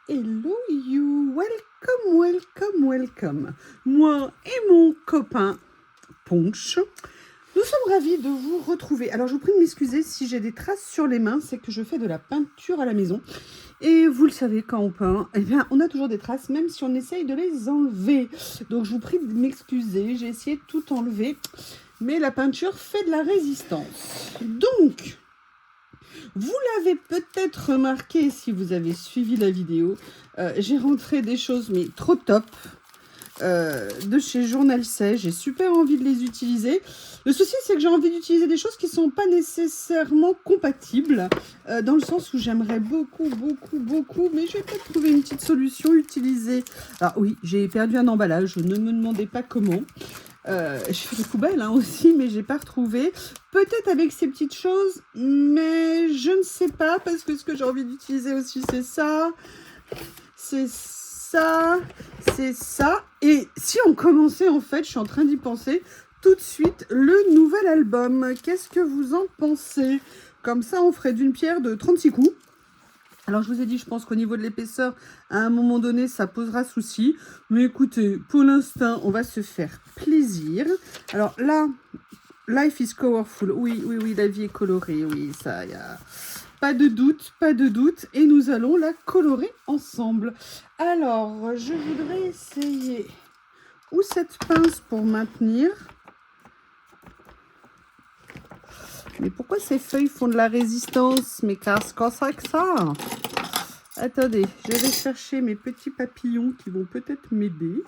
hello you, welcome, welcome, welcome. Moi et mon copain Ponch, nous sommes ravis de vous retrouver. Alors je vous prie de m'excuser si j'ai des traces sur les mains, c'est que je fais de la peinture à la maison. Et vous le savez, quand on peint, eh bien, on a toujours des traces, même si on essaye de les enlever. Donc je vous prie de m'excuser, j'ai essayé de tout enlever, mais la peinture fait de la résistance. Donc, vous l'avez peut-être remarqué si vous avez suivi la vidéo, j'ai rentré des choses mais trop top de chez Journal C. J'ai super envie de les utiliser. Le souci, c'est que j'ai envie d'utiliser des choses qui ne sont pas nécessairement compatibles, dans le sens où j'aimerais beaucoup, mais je vais peut-être trouver une petite solution utilisée. Alors oui, j'ai perdu un emballage, ne me demandez pas comment. Je fais des poubelles aussi, mais j'ai pas retrouvé. Peut-être avec ces petites choses, mais je ne sais pas, parce que ce que j'ai envie d'utiliser aussi, c'est ça, c'est ça, c'est ça. Et si on commençait, en fait, je suis en train d'y penser, tout de suite, le nouvel album. Qu'est-ce que vous en pensez? Comme ça, on ferait d'une pierre de 36 coups. Alors, je vous ai dit, je pense qu'au niveau de l'épaisseur, à un moment donné, ça posera souci. Mais écoutez, pour l'instant, on va se faire plaisir. Alors là, life is colorful. Oui, la vie est colorée. Oui, ça, y a pas de doute, pas de doute. Et nous allons la colorer ensemble. Alors, je voudrais essayer ou cette pince pour maintenir. Mais pourquoi ces feuilles font de la résistance? Mais qu'est-ce que c'est que ça? Attendez, je vais chercher mes petits papillons qui vont peut-être m'aider.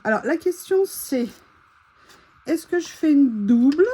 Alors, la question c'est, est-ce que je fais une double,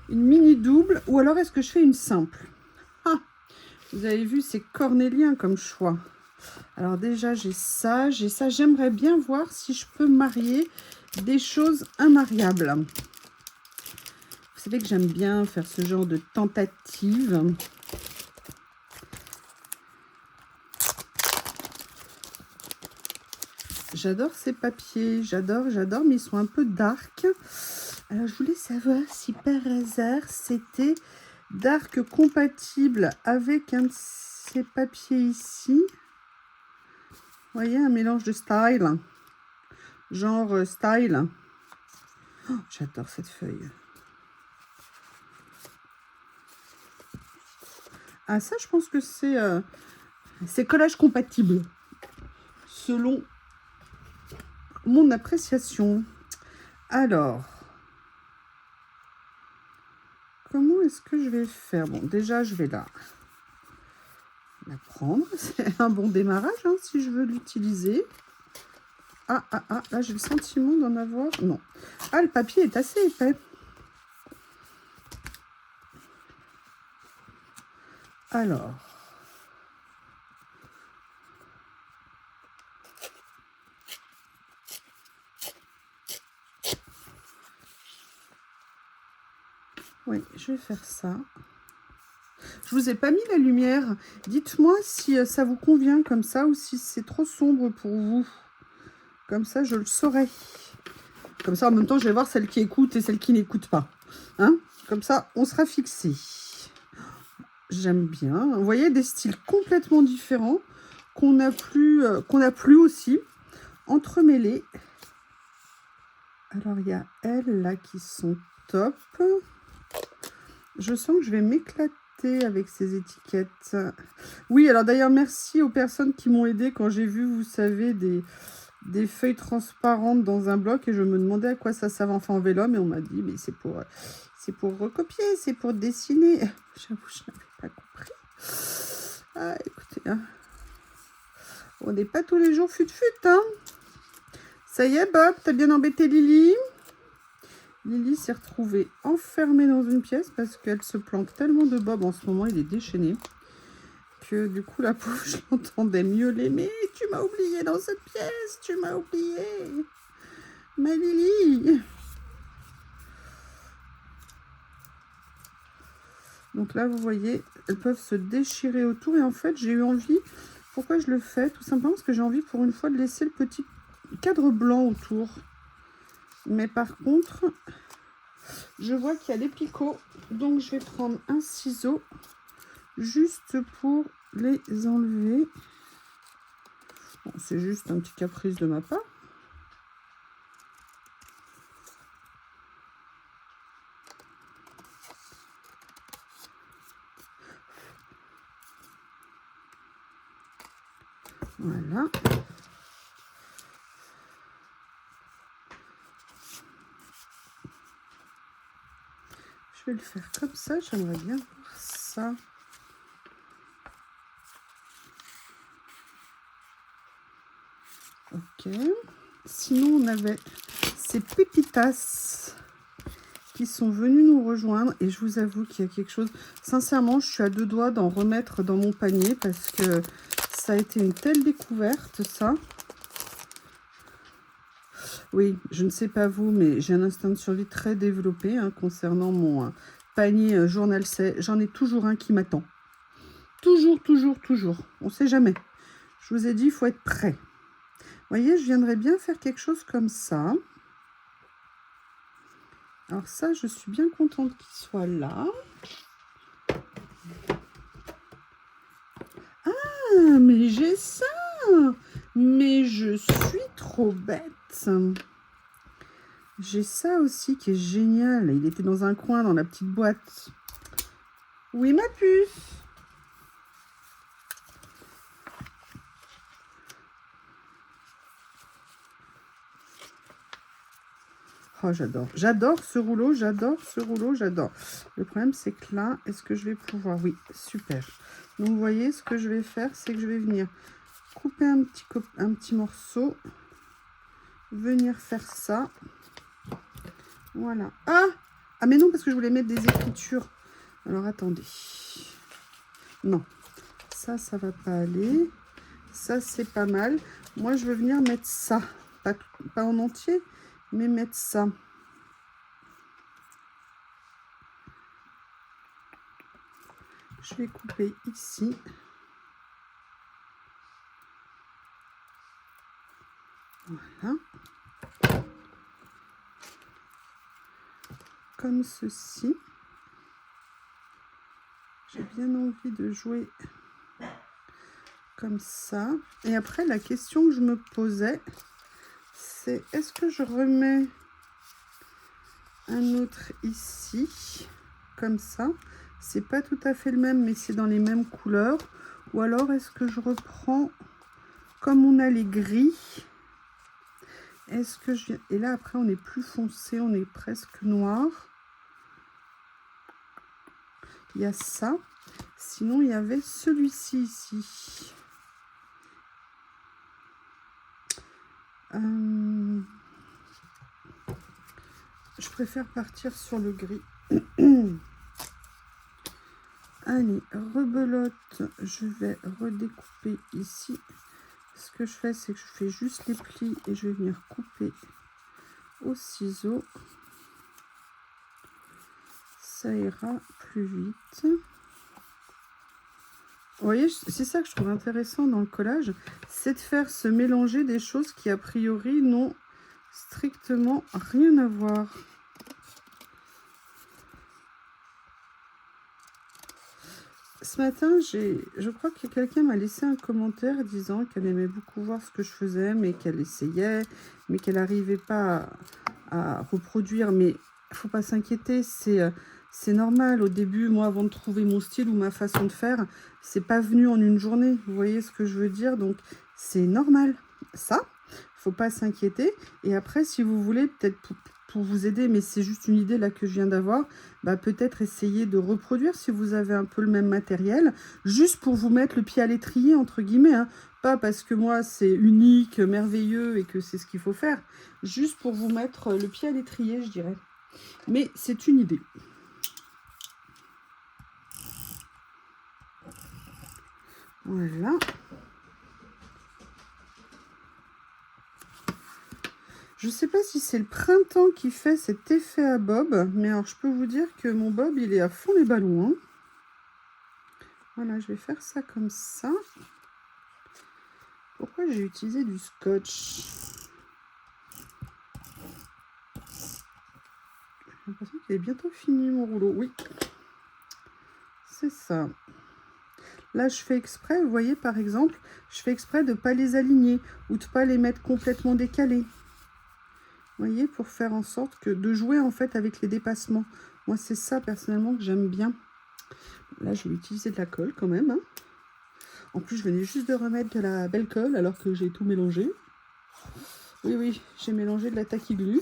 une mini double, ou alors est-ce que je fais une simple? Ah, vous avez vu, c'est cornélien comme choix. Alors déjà, j'ai ça. J'aimerais bien voir si je peux marier des choses immariables. Vous savez que j'aime bien faire ce genre de tentative. J'adore ces papiers, j'adore, mais ils sont un peu dark. Alors, je voulais savoir si par hasard, c'était dark compatible avec un de ces papiers ici. Vous voyez, un mélange de style. Genre style. Oh, j'adore cette feuille. Ah, ça, je pense que c'est collage compatible. Selon mon appréciation. Alors, comment est-ce que je vais faire? Bon, déjà, je vais la prendre. C'est un bon démarrage si je veux l'utiliser. Ah, là, j'ai le sentiment d'en avoir... Non. Ah, le papier est assez épais. Alors... Oui, je vais faire ça. Je vous ai pas mis la lumière. Dites-moi si ça vous convient comme ça ou si c'est trop sombre pour vous. Comme ça, je le saurai. Comme ça, en même temps, je vais voir celle qui écoute et celle qui n'écoute pas. Hein? Comme ça, on sera fixé. J'aime bien. Vous voyez, des styles complètement différents qu'on a plus aussi entremêlés. Alors, il y a elles là qui sont top. Je sens que je vais m'éclater avec ces étiquettes. Oui, alors d'ailleurs, merci aux personnes qui m'ont aidé quand j'ai vu, vous savez, des feuilles transparentes dans un bloc et je me demandais à quoi ça servait, enfin en vélum, et on m'a dit, mais c'est pour recopier, c'est pour dessiner. J'avoue, je n'avais pas compris. Ah, écoutez, on n'est pas tous les jours fut-fut, hein. Ça y est, Bob, t'as bien embêté Lily? Lily s'est retrouvée enfermée dans une pièce parce qu'elle se planque tellement de Bob en ce moment, il est déchaîné, que du coup la pauvre, je l'entendais miauler. Mais tu m'as oublié dans cette pièce, tu m'as oublié, ma Lily. Donc là, vous voyez, elles peuvent se déchirer autour. Et en fait, j'ai eu envie, pourquoi je le fais? Tout simplement parce que j'ai envie pour une fois de laisser le petit cadre blanc autour. Mais par contre, je vois qu'il y a des picots, donc je vais prendre un ciseau juste pour les enlever. c'est juste un petit caprice de ma part. Voilà. Je vais le faire comme ça, j'aimerais bien voir ça. Ok. Sinon, on avait ces pépitas qui sont venus nous rejoindre. Et je vous avoue qu'il y a quelque chose... Sincèrement, je suis à deux doigts d'en remettre dans mon panier parce que ça a été une telle découverte, ça. Oui, je ne sais pas vous, mais j'ai un instinct de survie très développé hein, concernant mon panier journal. J'en ai toujours un qui m'attend. Toujours, toujours, toujours. On ne sait jamais. Je vous ai dit, il faut être prêt. Vous voyez, je viendrais bien faire quelque chose comme ça. Alors ça, je suis bien contente qu'il soit là. Ah, mais j'ai ça. Mais je suis trop bête. J'ai ça aussi qui est génial. Il était dans un coin, dans la petite boîte. Oui, ma puce. Oh, j'adore. J'adore ce rouleau, j'adore ce rouleau, j'adore. Le problème, c'est que là, est-ce que je vais pouvoir... Oui, super. Donc, vous voyez, ce que je vais faire, c'est que je vais venir couper un petit morceau. Venir faire ça. Voilà. Ah! Ah, mais non, parce que je voulais mettre des écritures. Alors, attendez. Non. Ça va pas aller. Ça, c'est pas mal. Moi, je veux venir mettre ça. Pas en entier, mais mettre ça. Je vais couper ici. Voilà. Comme ceci. J'ai bien envie de jouer comme ça. Et après, la question que je me posais, c'est est-ce que je remets un autre ici, comme ça. C'est pas tout à fait le même, mais c'est dans les mêmes couleurs. Ou alors, est-ce que je reprends, comme on a les gris, est-ce que je viens... Et là, après, on est plus foncé, on est presque noir. Il y a ça. Sinon, il y avait celui-ci ici. Je préfère partir sur le gris. Allez, rebelote, je vais redécouper ici. Ce que je fais, c'est que je fais juste les plis et je vais venir couper au ciseau. Ça ira plus vite. Vous voyez, c'est ça que je trouve intéressant dans le collage, c'est de faire se mélanger des choses qui, a priori, n'ont strictement rien à voir. Ce matin, je crois que quelqu'un m'a laissé un commentaire disant qu'elle aimait beaucoup voir ce que je faisais, mais qu'elle essayait, mais qu'elle n'arrivait pas à reproduire. Mais il ne faut pas s'inquiéter, c'est normal. Au début, moi, avant de trouver mon style ou ma façon de faire, c'est pas venu en une journée. Vous voyez ce que je veux dire? Donc, c'est normal. Ça, il ne faut pas s'inquiéter. Et après, si vous voulez, peut-être pour vous aider, mais c'est juste une idée là que je viens d'avoir, bah, peut-être essayer de reproduire si vous avez un peu le même matériel, juste pour vous mettre le pied à l'étrier, entre guillemets, hein. Pas parce que moi c'est unique, merveilleux et que c'est ce qu'il faut faire, juste pour vous mettre le pied à l'étrier, je dirais. Mais c'est une idée. Voilà. Je ne sais pas si c'est le printemps qui fait cet effet à bob, mais alors je peux vous dire que mon bob, il est à fond les ballons, hein. Voilà, je vais faire ça comme ça. Pourquoi j'ai utilisé du scotch? J'ai l'impression qu'il est bientôt fini, mon rouleau. Oui, c'est ça. Là, je fais exprès, vous voyez, par exemple, je fais exprès de ne pas les aligner ou de ne pas les mettre complètement décalés. Vous voyez, pour faire en sorte que de jouer en fait avec les dépassements. Moi, c'est ça personnellement que j'aime bien. Là, je vais utiliser de la colle quand même. Hein. En plus, je venais juste de remettre de la belle colle alors que j'ai tout mélangé. Oui, oui, j'ai mélangé de la tacky glue.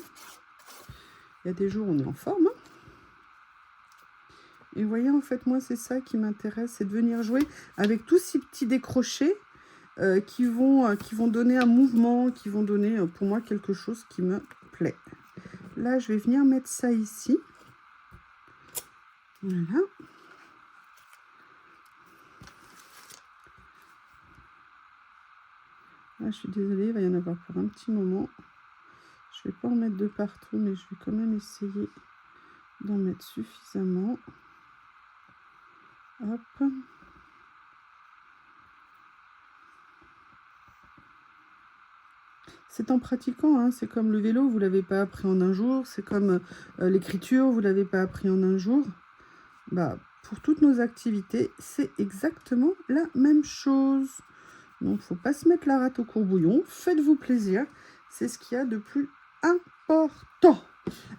Il y a des jours où on est en forme. Hein. Et vous voyez, en fait, moi, c'est ça qui m'intéresse, c'est de venir jouer avec tous ces petits décrochés qui vont donner un mouvement, qui vont donner pour moi quelque chose qui me plaît. Là, je vais venir mettre ça ici. Voilà. Là, je suis désolée, il va y en avoir pour un petit moment. Je ne vais pas en mettre de partout, mais je vais quand même essayer d'en mettre suffisamment. Hop. C'est en pratiquant, hein. C'est comme le vélo, vous ne l'avez pas appris en un jour. C'est comme l'écriture, vous ne l'avez pas appris en un jour. Bah, pour toutes nos activités, c'est exactement la même chose. Donc, il ne faut pas se mettre la rate au courbouillon. Faites-vous plaisir. C'est ce qu'il y a de plus important.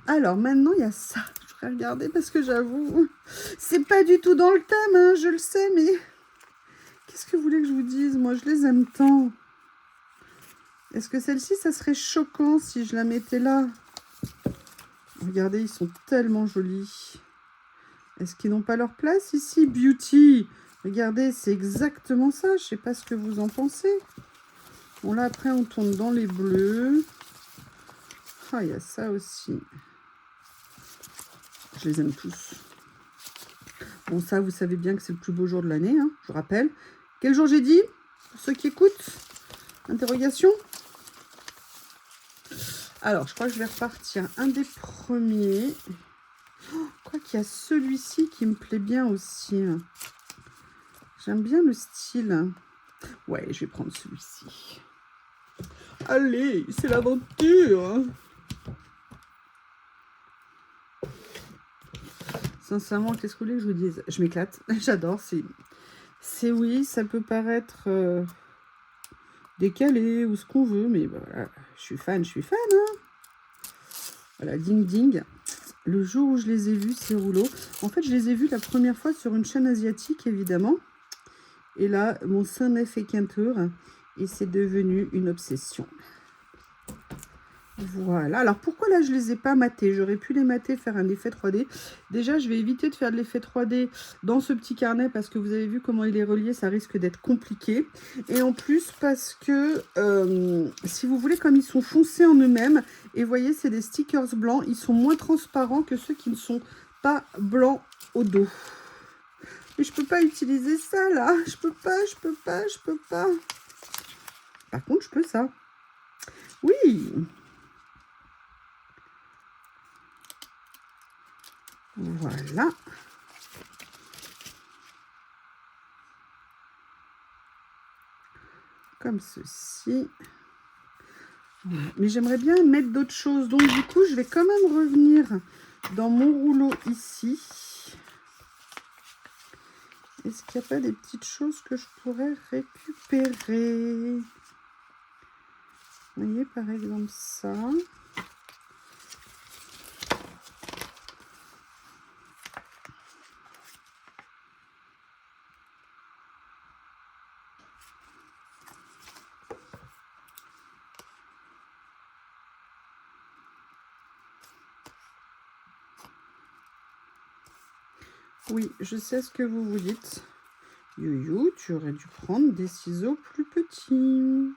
Alors, maintenant, il y a ça. Je voudrais regarder parce que j'avoue, c'est pas du tout dans le thème, hein, je le sais, mais qu'est-ce que vous voulez que je vous dise? Moi, je les aime tant. Est-ce que celle-ci, ça serait choquant si je la mettais là? Regardez, ils sont tellement jolis. Est-ce qu'ils n'ont pas leur place ici? Beauty. Regardez, c'est exactement ça. Je ne sais pas ce que vous en pensez. Bon, là, après, on tourne dans les bleus. Ah, il y a ça aussi. Je les aime tous. Bon, ça, vous savez bien que c'est le plus beau jour de l'année, hein, je vous rappelle. Quel jour j'ai dit? Pour ceux qui écoutent. Interrogation. Alors, je crois que je vais repartir un des premiers. Oh, je crois qu'il y a celui-ci qui me plaît bien aussi. J'aime bien le style. Ouais, je vais prendre celui-ci. Allez, c'est l'aventure. Sincèrement, qu'est-ce que vous voulez que je vous dise? Je m'éclate, j'adore. C'est oui, ça peut paraître décalé ou ce qu'on veut, mais voilà, je suis fan. Hein. Voilà, ding ding. Le jour où je les ai vus, ces rouleaux, en fait, je les ai vus la première fois sur une chaîne asiatique, évidemment. Et là, mon sein m'a fait qu'un tour et c'est devenu une obsession. Voilà. Alors, pourquoi là, je ne les ai pas matés? J'aurais pu les mater, faire un effet 3D. Déjà, je vais éviter de faire de l'effet 3D dans ce petit carnet parce que vous avez vu comment il est relié, ça risque d'être compliqué. Et en plus, parce que, si vous voulez, comme ils sont foncés en eux-mêmes, et vous voyez, c'est des stickers blancs, ils sont moins transparents que ceux qui ne sont pas blancs au dos. Et je peux pas utiliser ça, là. Je peux pas. Par contre, je peux ça. Oui. Voilà. Comme ceci. Voilà. Mais j'aimerais bien mettre d'autres choses. Donc, du coup, je vais quand même revenir dans mon rouleau ici. Est-ce qu'il n'y a pas des petites choses que je pourrais récupérer? Vous voyez, par exemple, ça. Oui, je sais ce que vous vous dites. You, tu aurais dû prendre des ciseaux plus petits.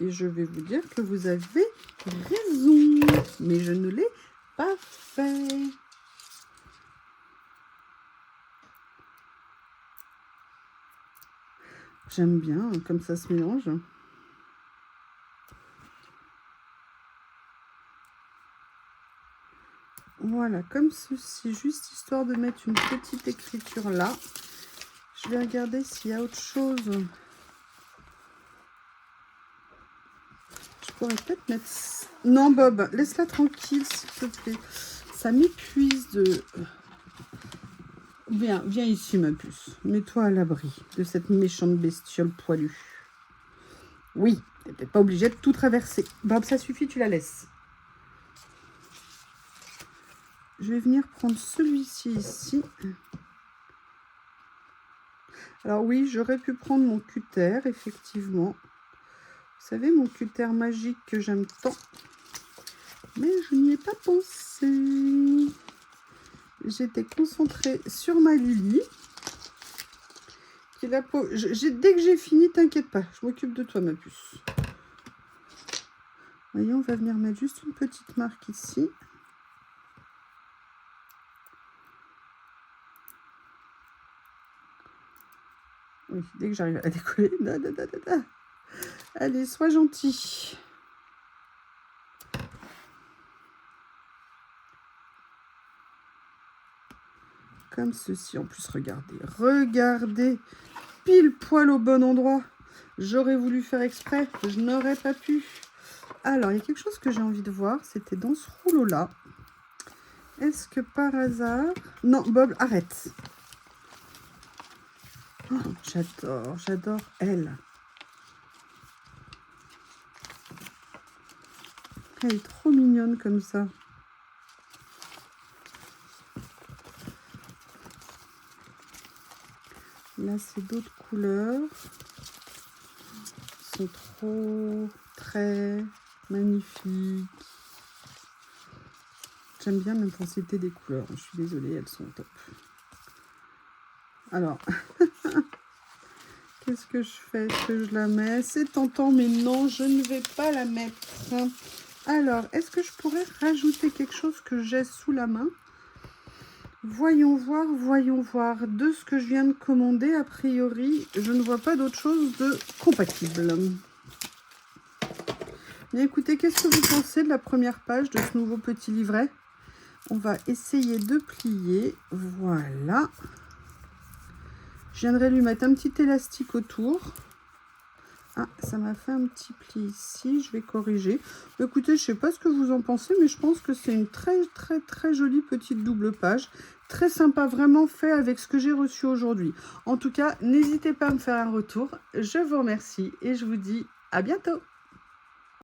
Et je vais vous dire que vous avez raison. Mais je ne l'ai pas fait. J'aime bien, comme ça se mélange. Voilà, comme ceci, juste histoire de mettre une petite écriture là. Je vais regarder s'il y a autre chose. Je pourrais peut-être mettre... Non, Bob, laisse-la tranquille, s'il te plaît. Ça m'épuise de Viens, viens ici, ma puce. Mets-toi à l'abri de cette méchante bestiole poilue. Oui, t'es peut-être pas obligé de tout traverser. Bob, ça suffit, tu la laisses. Je vais venir prendre celui-ci ici. Alors oui, j'aurais pu prendre mon cutter, effectivement. Vous savez, mon cutter magique que j'aime tant. Mais je n'y ai pas pensé. J'étais concentrée sur ma Lily. Qui est la peau. Dès que j'ai fini, t'inquiète pas, je m'occupe de toi, ma puce. Voyez, on va venir mettre juste une petite marque ici. Oui, dès que j'arrive à la décoller. Da, da, da, da, da. Allez, sois gentil. Comme ceci. En plus, regardez. Regardez. Pile poil au bon endroit. J'aurais voulu faire exprès. Je n'aurais pas pu. Alors, il y a quelque chose que j'ai envie de voir. C'était dans ce rouleau-là. Est-ce que par hasard... Non, Bob, arrête. Oh, j'adore, j'adore elle. Elle est trop mignonne comme ça. Là, c'est d'autres couleurs. Ils sont trop, très magnifiques. J'aime bien l'intensité des couleurs. Je suis désolée, elles sont top. Alors, qu'est-ce que je fais? Est-ce que je la mets? C'est tentant, mais non, je ne vais pas la mettre. Alors, est-ce que je pourrais rajouter quelque chose que j'ai sous la main? Voyons voir, voyons voir. De ce que je viens de commander, a priori, je ne vois pas d'autre chose de compatible. Mais écoutez, qu'est-ce que vous pensez de la première page de ce nouveau petit livret? On va essayer de plier. Voilà. Je viendrai lui mettre un petit élastique autour. Ah, ça m'a fait un petit pli ici. Je vais corriger. Écoutez, je ne sais pas ce que vous en pensez, mais je pense que c'est une très jolie petite double page. Très sympa, vraiment fait avec ce que j'ai reçu aujourd'hui. En tout cas, n'hésitez pas à me faire un retour. Je vous remercie et je vous dis à bientôt.